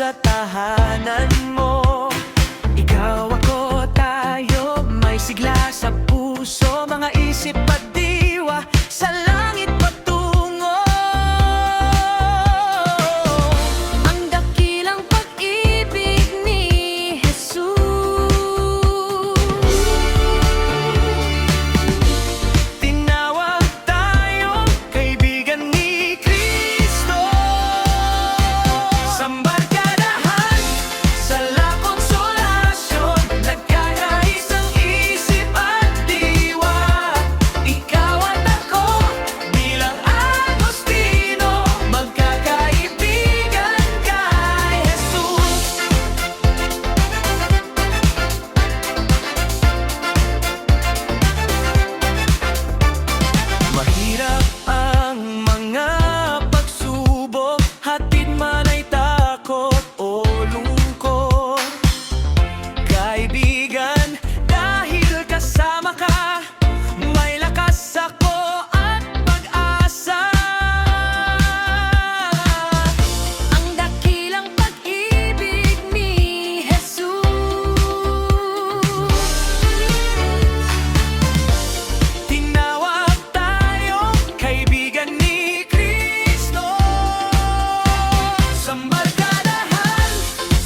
sa tahanan mo. Ikaw, ako, tayo, may sigla sa puso, mga isip at diwa, sa langit patungo. Ang dakilang pag-ibig ni Jesus. Tinawag tayo, kaibigan ni Kristo. Sa barkadahan, sa konsolasyon, nagkakaisang isip at diwa. Ikaw at ako, bilang Agustino, magkakaibigan kay Jesus. Mahirap ang mga pagsubok, hatid man ay takot o lungkot. Kaibigan, dahil kasama ka, may lakas ako at pag-asa. Ang dakilang pag-ibig ni Jesus. Tinawag tayo, kaibigan ni Kristo. Sa barkadahan,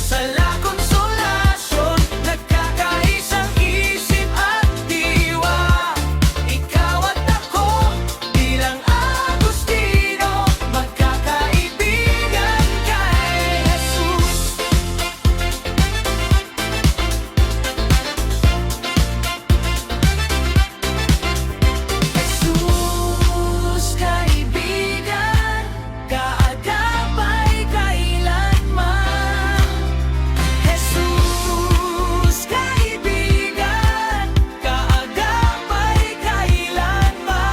sa konsolasyon, nagkakaisang isip at diwa. Ikaw at ako, bilang Agustino, magkakaibigan kay Jesus. Jesus, kaibigan, kaagapay kailanman. Jesus, kaibigan, kaagapay kailanman.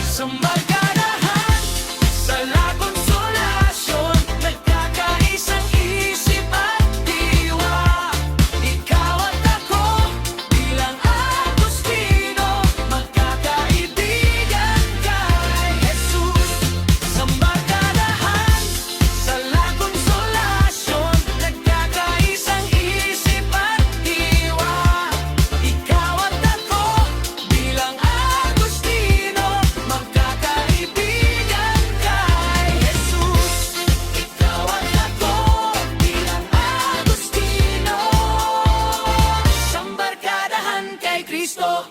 Sa barkadahan, sa konsolasyon, nagkakaisang isip at diwa. Ikaw at ako, bilang Agustino, magkakaibigan kay Jesus. Sa barkadahan, sa konsolasyon, nagkakaisang isip at diwa. Ikaw at ako, bilang Agustino, magkakaibigan kay Jesus. Ikaw at ako, bilang Agustino, sa barkadahan kay Kristo.